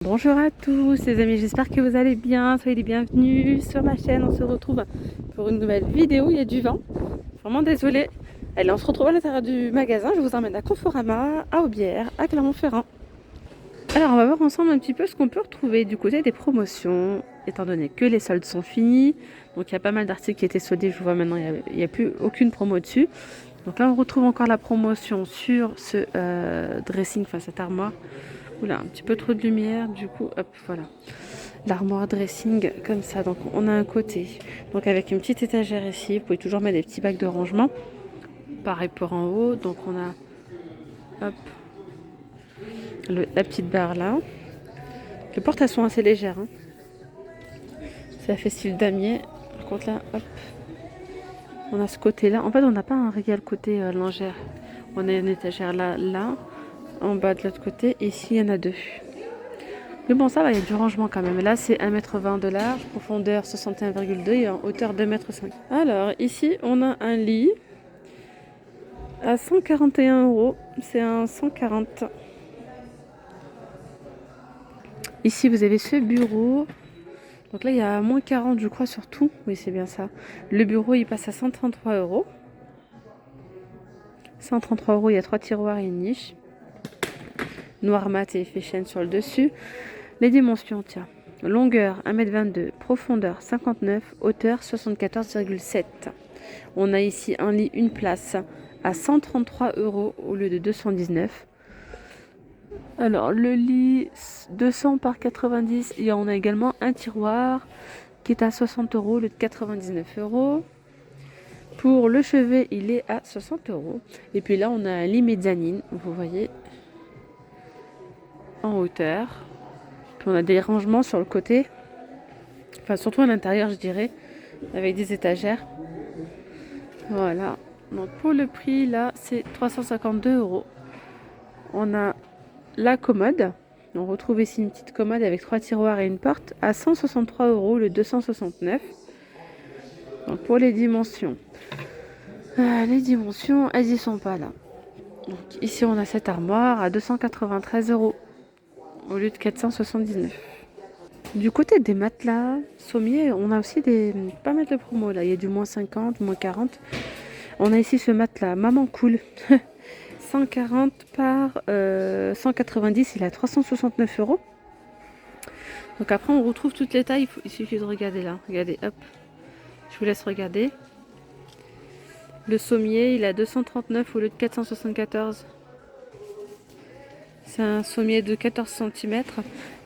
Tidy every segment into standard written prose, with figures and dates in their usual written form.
Bonjour à tous les amis, j'espère que vous allez bien, soyez les bienvenus sur ma chaîne. On se retrouve pour une nouvelle vidéo, il y a du vent, vraiment désolée. Allez, on se retrouve à l'intérieur du magasin, je vous emmène à Conforama, à Aubière, à Clermont-Ferrand. Alors on va voir ensemble un petit peu ce qu'on peut retrouver du côté des promotions, étant donné que les soldes sont finis. Donc il y a pas mal d'articles qui étaient soldés, je vous vois maintenant, il n'y a plus aucune promo dessus. Donc là on retrouve encore la promotion sur ce dressing, enfin cette armoire. Oula, un petit peu trop de lumière, du coup, hop, voilà. L'armoire dressing, comme ça. Donc, on a un côté, donc avec une petite étagère ici. Vous pouvez toujours mettre des petits bacs de rangement. Pareil pour en haut. Donc, on a, hop, la petite barre là. Les portes, elles sont assez légères. Hein. Ça fait style damier. Par contre, là, hop, on a ce côté-là. En fait, on n'a pas un réel côté lingère. On a une étagère là, là. En bas de l'autre côté. Et ici, il y en a deux. Mais bon, ça va, il y a du rangement quand même. Là, c'est 1,20 m de large, profondeur 61,2 et en hauteur 2,5 m. Alors, ici, on a un lit à 141 euros. C'est un 140. Ici, vous avez ce bureau. Donc là, il y a moins 40, je crois, sur tout. Oui, c'est bien ça. Le bureau, il passe à 133 euros. 133 euros, il y a 3 tiroirs et une niche. Noir mat et effet chêne sur le dessus. Les dimensions, tiens. Longueur 1,22 m, profondeur 59, hauteur 74,7. On a ici un lit, une place à 133 euros au lieu de 219. Alors le lit 200 par 90 et on a également un tiroir qui est à 60 euros au lieu de 99 euros. Pour le chevet, il est à 60 euros. Et puis là, on a un lit mezzanine, vous voyez, en hauteur. Puis on a des rangements sur le côté, enfin surtout à l'intérieur je dirais, avec des étagères. Voilà, donc pour le prix là c'est 352 euros. On a la commode, on retrouve ici une petite commode avec 3 tiroirs et une porte à 163 euros le 269. Donc pour les dimensions, elles y sont pas là. Donc ici on a cette armoire à 293 euros au lieu de 479. Du côté des matelas sommiers, on a aussi pas mal de promos là. Il y a du moins 50, moins 40. On a ici ce matelas Maman Cool. 140 par 190, il est à 369 euros. Donc après, on retrouve toutes les tailles. Il suffit de regarder là. Regardez, hop. Je vous laisse regarder. Le sommier, il est à 239 au lieu de 474. C'est un sommier de 14 cm.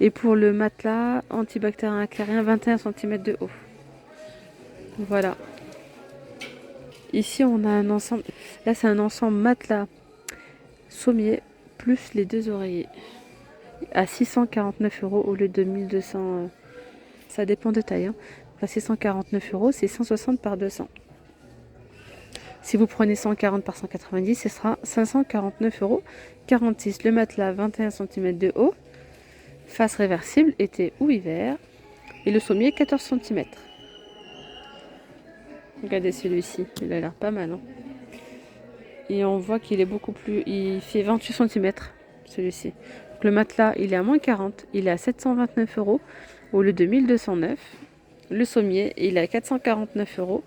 Et pour le matelas antibactérien aclarien, 21 cm de haut. Voilà. Ici, on a un ensemble. Là, c'est un ensemble matelas sommier plus les deux oreillers. À 649 euros au lieu de 1200. Ça dépend de taille. Hein. Enfin, 649 euros, c'est 160 par 200. Si vous prenez 140 par 190, ce sera 549 euros. 46. Le matelas 21 cm de haut. Face réversible, été ou hiver. Et le sommier 14 cm. Regardez celui-ci, il a l'air pas mal. Hein. Et on voit qu'il est beaucoup plus... Il fait 28 cm, celui-ci. Donc, le matelas, il est à moins 40. Il est à 729 euros au lieu de 1209. Le sommier, il est à 449 euros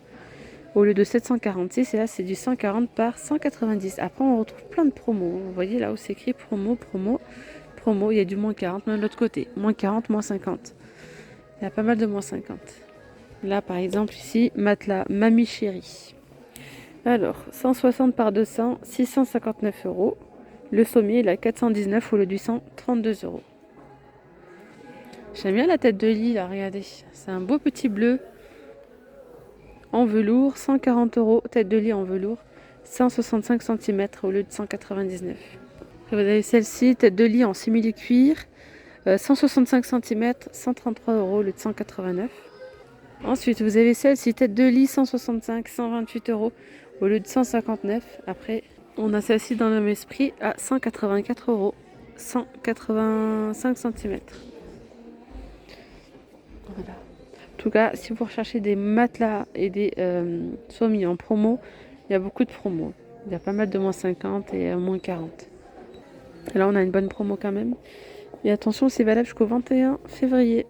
au lieu de 746. Et là, c'est du 140 par 190. Après, on retrouve plein de promos. Vous voyez là où c'est écrit promo, promo, promo. Il y a du moins 40, même de l'autre côté. Moins 40, moins 50. Il y a pas mal de moins 50. Là, par exemple, ici, matelas Mamie Chérie. Alors, 160 par 200, 659 euros. Le sommier, il a 419 au lieu du 132 euros. J'aime bien la tête de lit, là, regardez. C'est un beau petit bleu en velours, 140 euros. Tête de lit en velours, 165 cm au lieu de 199. Vous avez celle-ci, tête de lit en simili-cuir, 165 cm, 133 euros au lieu de 189. Ensuite, vous avez celle-ci, tête de lit 165, 128 euros au lieu de 159. Après, on a celle-ci dans le même esprit à 184 euros, 185 cm. Voilà. En tout cas, si vous recherchez des matelas et des sommiers en promo, il y a beaucoup de promos. Il y a pas mal de moins 50 et moins 40. Et là, on a une bonne promo quand même. Et attention, c'est valable jusqu'au 21 février.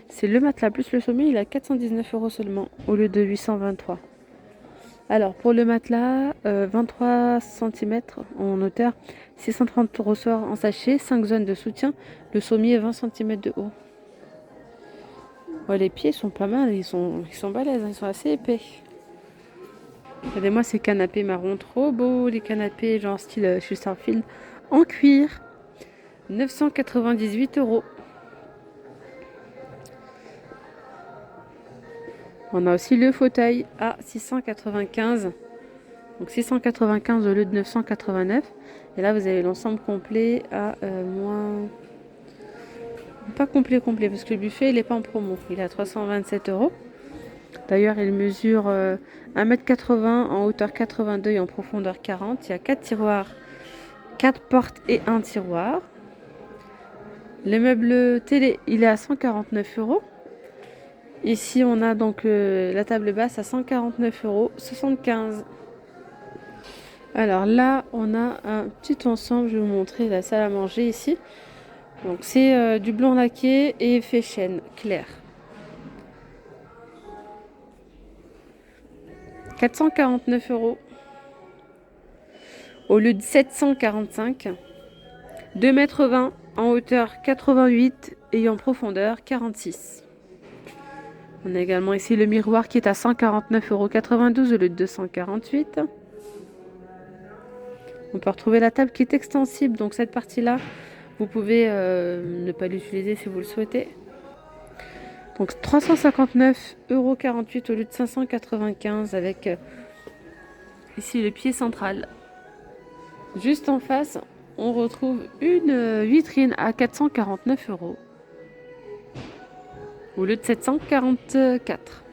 C'est le matelas plus le sommier, il a 419 € seulement, au lieu de 823. Alors, pour le matelas, 23 cm en hauteur, 630 ressorts en sachet, 5 zones de soutien, le sommier 20 cm de haut. Ouais, les pieds sont pas mal, ils sont balèzes, hein, ils sont assez épais. Regardez-moi ces canapés marron, trop beaux, les canapés genre style Chesterfield en cuir, 998 €. On a aussi le fauteuil à 695, donc 695 au lieu de 989. Et là, vous avez l'ensemble complet à moins... Pas complet, parce que le buffet, il n'est pas en promo. Il est à 327 €. D'ailleurs, il mesure 1,80 m en hauteur 82 et en profondeur 40. Il y a 4 tiroirs, 4 portes et un tiroir. Le meuble télé, il est à 149 €. Ici, on a donc la table basse à 149,75 €. Alors là, on a un petit ensemble. Je vais vous montrer la salle à manger ici. Donc c'est du blanc laqué et effet chêne clair. 449 € au lieu de 745. 2,20 m en hauteur 88 et en profondeur 46. On a également ici le miroir qui est à 149,92 € au lieu de 248. On peut retrouver la table qui est extensible, donc cette partie-là, vous pouvez ne pas l'utiliser si vous le souhaitez. Donc 359,48 € au lieu de 595 avec ici le pied central. Juste en face, on retrouve une vitrine à 449 € au lieu de 744.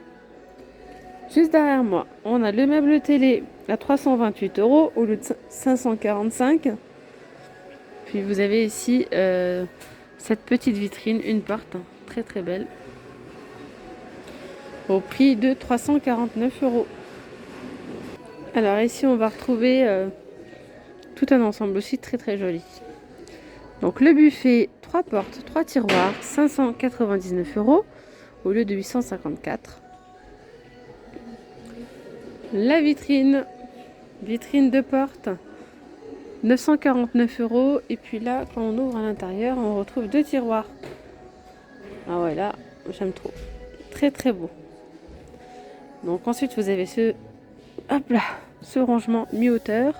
Juste derrière moi, on a le meuble télé à 328 € au lieu de 545. Puis vous avez ici cette petite vitrine, une porte, très très belle, au prix de 349 €. Alors ici, on va retrouver tout un ensemble aussi très très joli. Donc le buffet, 3 portes, 3 tiroirs, 599 € au lieu de 854. La vitrine de porte, 949 €. Et puis là, quand on ouvre à l'intérieur, on retrouve 2 tiroirs. Ah ouais, là, j'aime trop. Très très beau. Donc ensuite, vous avez ce rangement mi-hauteur,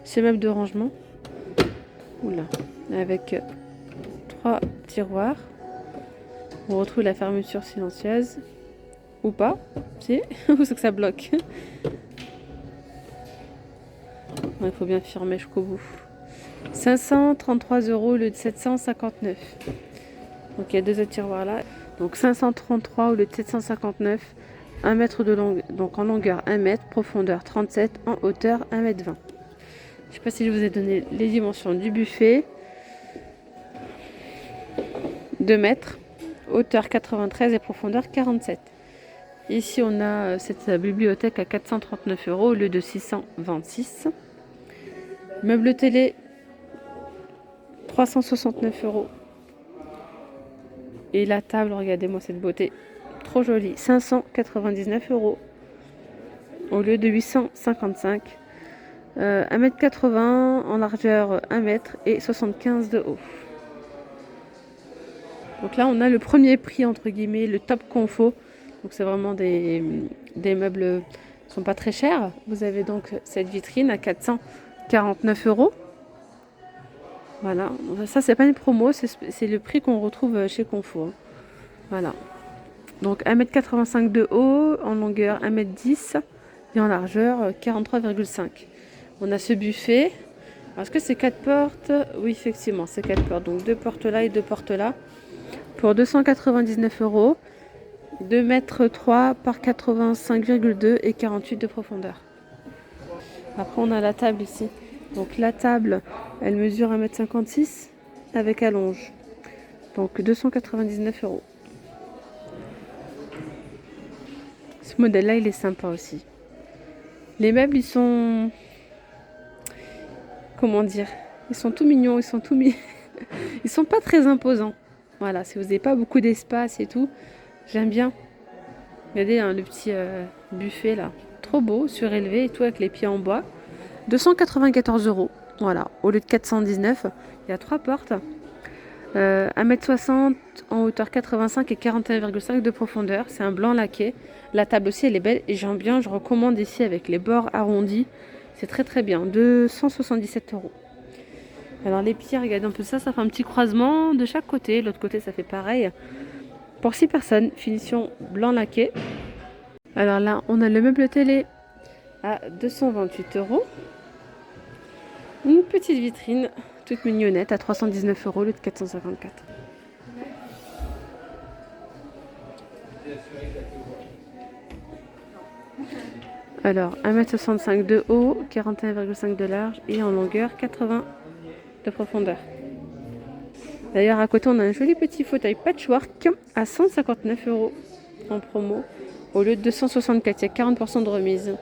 ce meuble de rangement. Oula, avec 3 tiroirs. On retrouve la fermeture silencieuse. Ou pas, si, ou c'est que ça bloque. Il faut bien fermer jusqu'au bout. 533 € au lieu de 759. Donc il y a 2 autres tiroirs là. Donc 533 au lieu de 759. 1 mètre de longueur, donc en longueur 1 mètre, profondeur 37, en hauteur 1,20 m. Je ne sais pas si je vous ai donné les dimensions du buffet. 2 mètres, hauteur 93 et profondeur 47. Ici, on a cette bibliothèque à 439 € au lieu de 626. Meuble télé, 369 €. Et la table, regardez-moi cette beauté, trop jolie, 599 € au lieu de 855. 1,80 m en largeur, 1 mètre et 75 de haut. Donc là, on a le premier prix, entre guillemets, le top confo. Donc c'est vraiment des meubles qui ne sont pas très chers. Vous avez donc cette vitrine à 449 €. Voilà, ça c'est pas une promo, c'est le prix qu'on retrouve chez Confo. Hein. Voilà. Donc 1,85 m de haut, en longueur 1,10 m et en largeur 43,5. On a ce buffet. Est-ce que c'est 4 portes? Oui, effectivement, c'est 4 portes. Donc 2 portes là et 2 portes là. Pour 299 €. 2 mètres 3 par 85,2 et 48 de profondeur. Après, on a la table ici. Donc la table, elle mesure 1,56 m avec allonge. Donc 299 €. Ce modèle-là, il est sympa aussi. Les meubles, ils sont... Comment dire? Ils sont tout mignons, Ils sont pas très imposants. Voilà, si vous n'avez pas beaucoup d'espace et tout, j'aime bien. Regardez hein, le petit buffet là. Trop beau, surélevé et tout avec les pieds en bois. 294 euros. Voilà, au lieu de 419. Il y a 3 portes. 1,60 m en hauteur 85 et 41,5 de profondeur. C'est un blanc laqué. La table aussi, elle est belle et j'aime bien. Je recommande ici avec les bords arrondis. C'est très très bien. 277 euros. Alors les pieds, regardez un peu ça. Ça fait un petit croisement de chaque côté. L'autre côté, ça fait pareil. Pour 6 personnes. Finition blanc laqué. Alors là, on a le meuble télé à 228 euros. Une petite vitrine toute mignonnette à 319 euros, le de 454. Alors, 1,65 m de haut, 41,5 de large et en longueur 80 de profondeur. D'ailleurs, à côté, on a un joli petit fauteuil patchwork à 159 euros en promo au lieu de 264. Il y a 40% de remise.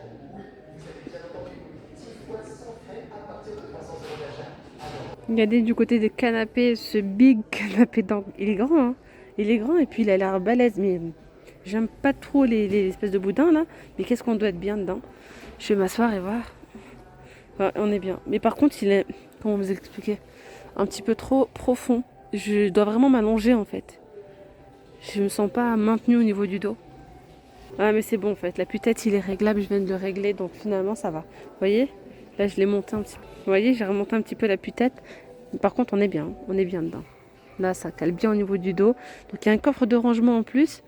Regardez du côté des canapés, ce big canapé d'angle. Il est grand, hein. Il est grand et puis il a l'air balèze. Mais j'aime pas trop les espèces de boudins là. Mais qu'est-ce qu'on doit être bien dedans. Je vais m'asseoir et voir. Ouais, on est bien. Mais par contre, il est, comment vous expliquer, un petit peu trop profond. Je dois vraiment m'allonger en fait. Je me sens pas maintenue au niveau du dos. Ah mais c'est bon en fait. La tête il est réglable. Je viens de le régler. Donc finalement ça va. Vous voyez? Là je l'ai monté un petit peu. Vous voyez, j'ai remonté un petit peu la tête. Par contre, on est bien dedans. Là, ça cale bien au niveau du dos. Donc, il y a un coffre de rangement en plus.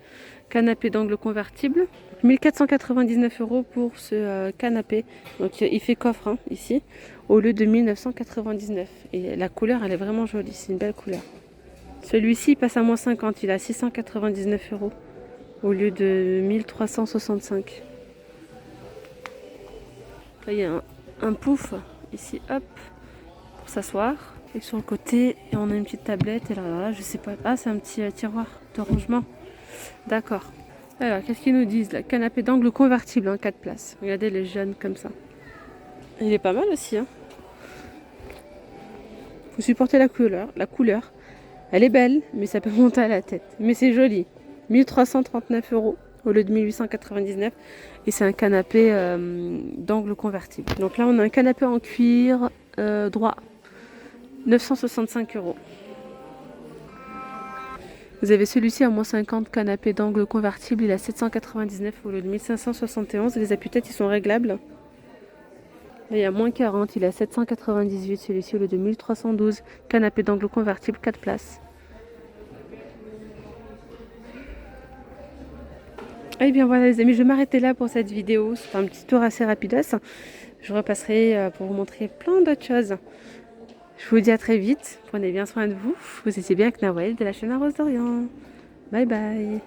Canapé d'angle convertible. 1499 euros pour ce canapé. Donc, il fait coffre hein, ici, au lieu de 1999. Et la couleur, elle est vraiment jolie. C'est une belle couleur. Celui-ci passe à moins 50. Il a 699 euros au lieu de 1365. Là, il y a un pouf ici, hop, pour s'asseoir. Et sur le côté, on a une petite tablette. Et là, je sais pas. Ah, c'est un petit tiroir de rangement. D'accord. Alors, qu'est-ce qu'ils nous disent là? Canapé d'angle convertible, hein, 4 places. Regardez les jeunes comme ça. Il est pas mal aussi. Hein. Vous supportez la couleur. La couleur. Elle est belle, mais ça peut monter à la tête. Mais c'est joli. 1339 euros au lieu de 1899. Et c'est un canapé d'angle convertible. Donc là, on a un canapé en cuir droit. 965 euros. Vous avez celui-ci à moins 50, canapé d'angle convertible, il a 799 au lieu de 1571. Les appuis-têtes, ils sont réglables. Là, il y a moins 40, il a 798, celui-ci au lieu de 1312. Canapé d'angle convertible, 4 places. Et bien voilà les amis, je vais m'arrêter là pour cette vidéo. C'est un petit tour assez rapidos. Je repasserai pour vous montrer plein d'autres choses. Je vous dis à très vite. Prenez bien soin de vous. Vous étiez bien avec Nawel de la chaîne Rose d'Orient. Bye bye.